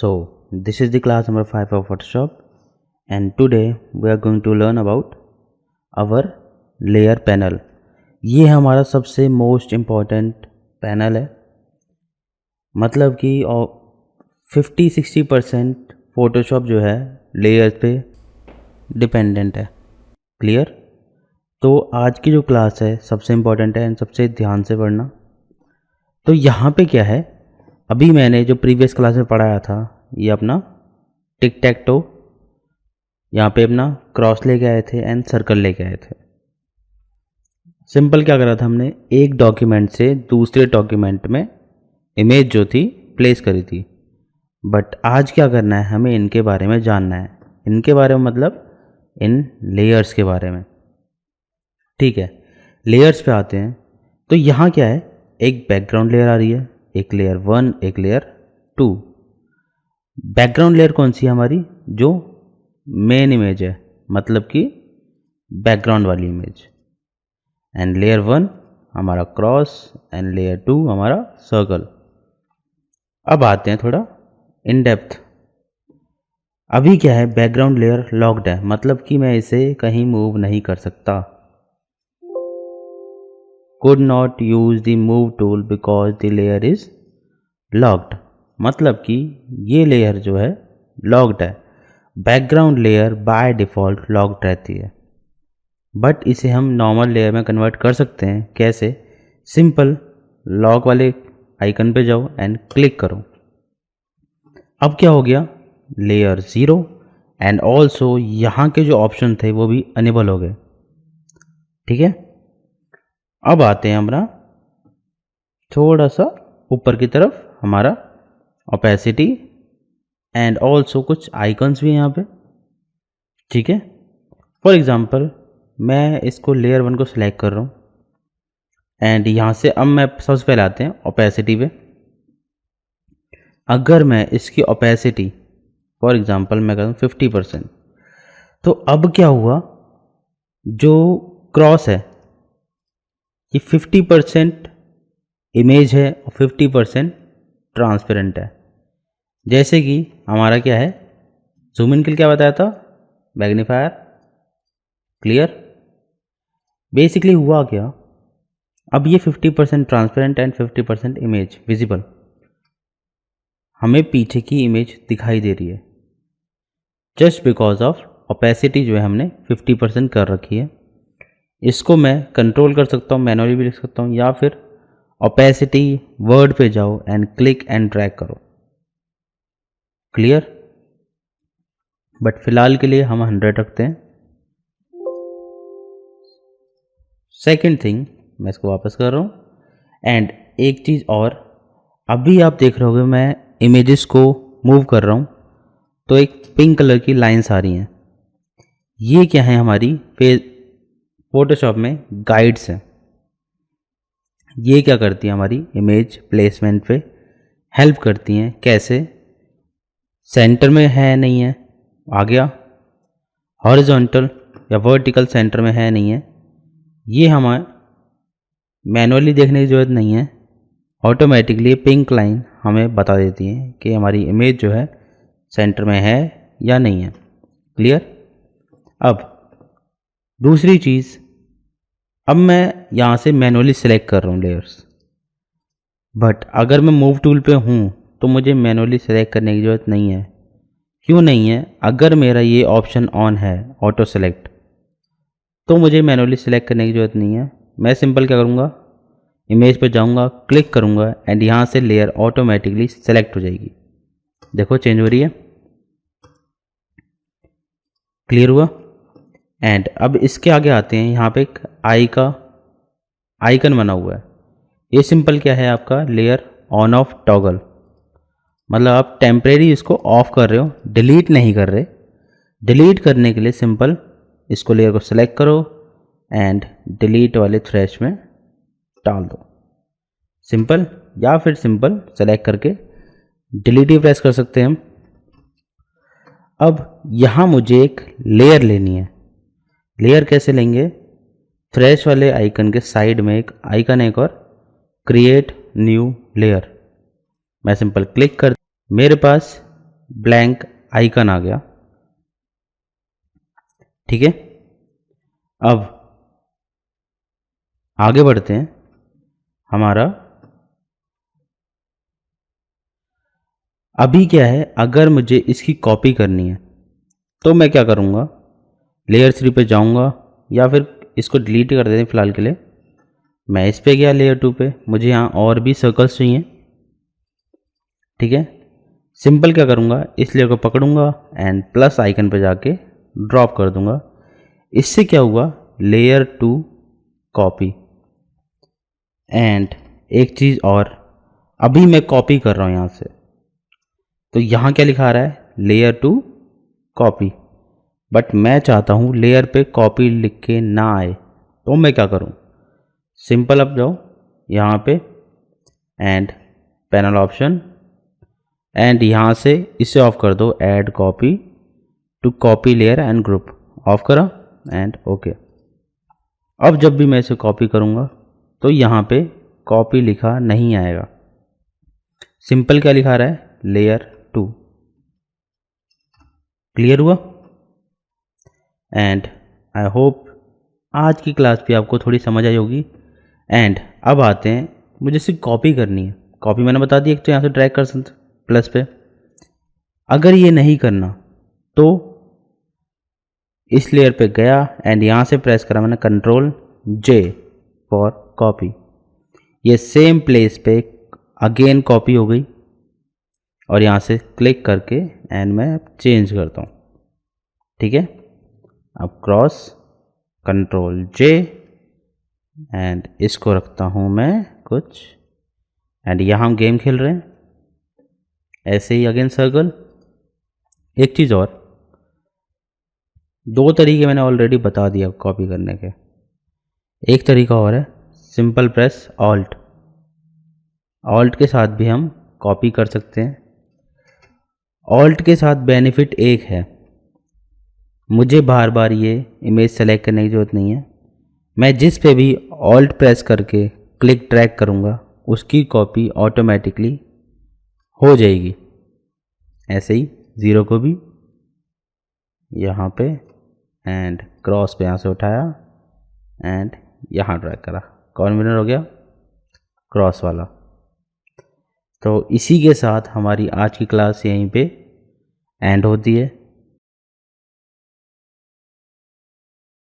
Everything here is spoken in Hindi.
So this is the class number 5 of Photoshop, and today we are going to learn about our layer panel. ये हमारा सबसे मोस्ट इम्पॉर्टेंट पैनल है, मतलब कि 50-60% फ़ोटोशॉप जो है लेयर्स पे डिपेंडेंट है। क्लियर? तो आज की जो क्लास है सबसे इम्पॉर्टेंट है एंड सबसे ध्यान से पढ़ना। तो यहाँ पे क्या है, अभी मैंने जो प्रीवियस क्लास में पढ़ाया था ये अपना टिक टैक टो, यहाँ पे अपना क्रॉस लेके आए थे एंड सर्कल लेके आए थे। सिंपल क्या करा था हमने, एक डॉक्यूमेंट से दूसरे डॉक्यूमेंट में इमेज जो थी प्लेस करी थी। बट आज क्या करना है, हमें इनके बारे में जानना है। इनके बारे में मतलब इन लेयर्स के बारे में। ठीक है, लेयर्स पे आते हैं। तो यहाँ क्या है, एक बैकग्राउंड लेयर आ रही है, एक लेयर 1, एक लेयर 2। बैकग्राउंड लेयर कौन सी है हमारी, जो मेन इमेज है, मतलब कि बैकग्राउंड वाली इमेज। एंड लेयर 1 हमारा क्रॉस एंड लेयर 2 हमारा सर्कल। अब आते हैं थोड़ा इन डेप्थ। अभी क्या है, बैकग्राउंड लेयर लॉक्ड है, मतलब कि मैं इसे कहीं मूव नहीं कर सकता। could not use the move tool because the layer is locked, मतलब कि ये लेयर जो है लॉक्ड है। Background layer by default locked रहती है, बट इसे हम नॉर्मल लेयर में कन्वर्ट कर सकते हैं। कैसे? सिंपल, लॉक वाले आइकन पे जाओ एंड क्लिक करो। अब क्या हो गया, लेयर 0 एंड ऑल्सो यहाँ के जो ऑप्शन थे वो भी अनेबल हो गए। ठीक है, अब आते हैं हमारा थोड़ा सा ऊपर की तरफ, हमारा ओपेसिटी एंड ऑल्सो कुछ आइकन्स भी हैं यहाँ पे। ठीक है, फॉर एग्जांपल मैं इसको लेयर 1 को सिलेक्ट कर रहा हूँ एंड यहाँ से अब मैं सबसे पहले आते हैं ओपेसिटी पे। अगर मैं इसकी ओपेसिटी फॉर एग्जांपल मैं करूँ 50%, तो अब क्या हुआ, जो क्रॉस है ये 50% इमेज है और 50% ट्रांसपेरेंट है। जैसे कि हमारा क्या है, जूम इन के लिए क्या बताया था, मैग्नीफायर। क्लियर? बेसिकली हुआ क्या, अब ये 50% ट्रांसपेरेंट एंड 50% इमेज विजिबल, हमें पीछे की इमेज दिखाई दे रही है जस्ट बिकॉज ऑफ ओपेसिटी जो है हमने 50% कर रखी है। इसको मैं कंट्रोल कर सकता हूँ, मैनुअली भी लिख सकता हूँ, या फिर ओपेसिटी वर्ड पे जाओ एंड क्लिक एंड ड्रैग करो। क्लियर? बट फिलहाल के लिए हम 100 रखते हैं। सेकंड थिंग, मैं इसको वापस कर रहा हूँ एंड एक चीज़ और, अभी आप देख रहे होगे मैं इमेजेस को मूव कर रहा हूँ तो एक पिंक कलर की लाइंस आ रही हैं। ये क्या है, हमारी फोटोशॉप में गाइड्स हैं। ये क्या करती हैं, हमारी इमेज प्लेसमेंट पे हेल्प करती हैं। कैसे? सेंटर में है नहीं है, आ गया, हॉरिजॉन्टल या वर्टिकल सेंटर में है नहीं है, ये हमें मैनुअली देखने की ज़रूरत नहीं है, ऑटोमेटिकली पिंक लाइन हमें बता देती है कि हमारी इमेज जो है सेंटर में है या नहीं है। क्लियर? अब दूसरी चीज़, अब मैं यहाँ से मैनुअली सिलेक्ट कर रहा हूँ लेयर्स, बट अगर मैं मूव टूल पे हूँ तो मुझे मैनुअली सिलेक्ट करने की ज़रूरत नहीं है। क्यों नहीं है? अगर मेरा ये ऑप्शन ऑन है ऑटो सेलेक्ट, तो मुझे मैनुअली सिलेक्ट करने की ज़रूरत नहीं है। मैं सिंपल क्या करूँगा, इमेज पे जाऊँगा, क्लिक करूँगा एंड यहाँ से लेयर ऑटोमेटिकली सेलेक्ट हो जाएगी। देखो चेंज हो रही है। क्लियर हुआ? एंड अब इसके आगे आते हैं, यहाँ पे एक आई का आइकन बना हुआ है। ये सिंपल क्या है, आपका लेयर ऑन ऑफ टॉगल, मतलब आप टेम्परेरी इसको ऑफ कर रहे हो, डिलीट नहीं कर रहे। डिलीट करने के लिए सिंपल इसको लेयर को सेलेक्ट करो एंड डिलीट वाले थ्रेश में डाल दो। सिंपल, या फिर सिंपल सेलेक्ट करके डिलीट ही प्रेस कर सकते हैं हम। अब यहाँ मुझे एक लेयर लेनी है। लेयर कैसे लेंगे, फ्रेश वाले आइकन के साइड में एक आइकन है, एक और क्रिएट न्यू लेयर। मैं सिंपल क्लिक कर, मेरे पास ब्लैंक आइकन आ गया। ठीक है, अब आगे बढ़ते हैं। हमारा अभी क्या है, अगर मुझे इसकी कॉपी करनी है तो मैं क्या करूँगा, लेयर 3 पे जाऊँगा या फिर इसको डिलीट कर देते हैं फ़िलहाल के लिए। मैं इस पे गया लेयर 2 पे, मुझे यहाँ और भी सर्कल्स चाहिए। ठीक है, सिंपल क्या करूँगा, इस लेयर को पकड़ूँगा एंड प्लस आइकन पे जाके ड्रॉप कर दूँगा। इससे क्या हुआ, लेयर 2 कॉपी। एंड एक चीज़ और, अभी मैं कॉपी कर रहा हूँ यहाँ से, तो यहाँ क्या लिखा रहा है, लेयर 2 कॉपी। बट मैं चाहता हूँ लेयर पे कॉपी लिख के ना आए, तो मैं क्या करूँ, सिंपल अब जाओ यहाँ पे एंड पैनल ऑप्शन एंड यहाँ से इसे ऑफ कर दो, add copy to copy layer and group, off करा एंड ओके। अब जब भी मैं इसे कॉपी करूँगा तो यहाँ पे कॉपी लिखा नहीं आएगा, सिंपल क्या लिखा रहा है, लेयर 2। क्लियर हुआ? एंड आई होप आज की क्लास भी आपको थोड़ी समझ आई होगी। एंड अब आते हैं, मुझे सिर्फ कॉपी करनी है। कॉपी मैंने बता दी, एक तो यहाँ से ड्रैग कर सकते प्लस पे। अगर ये नहीं करना तो इस लेयर पे गया एंड यहाँ से प्रेस करा मैंने कंट्रोल J फॉर कॉपी, ये सेम प्लेस पे अगेन कॉपी हो गई। और यहाँ से क्लिक करके एंड मैं चेंज करता हूँ। ठीक है, अब क्रॉस कंट्रोल J एंड इसको रखता हूँ मैं कुछ, एंड यहाँ हम गेम खेल रहे हैं, ऐसे ही अगेन सर्कल। एक चीज़ और, दो तरीके मैंने ऑलरेडी बता दिया कॉपी करने के। एक तरीका और है, सिंपल प्रेस ऑल्ट, ऑल्ट के साथ भी हम कॉपी कर सकते हैं। ऑल्ट के साथ बेनिफिट एक है, मुझे बार बार ये इमेज सेलेक्ट करने की ज़रूरत नहीं है। मैं जिस पे भी ऑल्ट प्रेस करके क्लिक ड्रैग करूँगा उसकी कॉपी ऑटोमेटिकली हो जाएगी। ऐसे ही ज़ीरो को भी यहाँ पे एंड क्रॉस पे यहाँ से उठाया एंड यहाँ ड्रैग करा, कौन विनर हो गया, क्रॉस वाला। तो इसी के साथ हमारी आज की क्लास यहीं पे एंड होती है।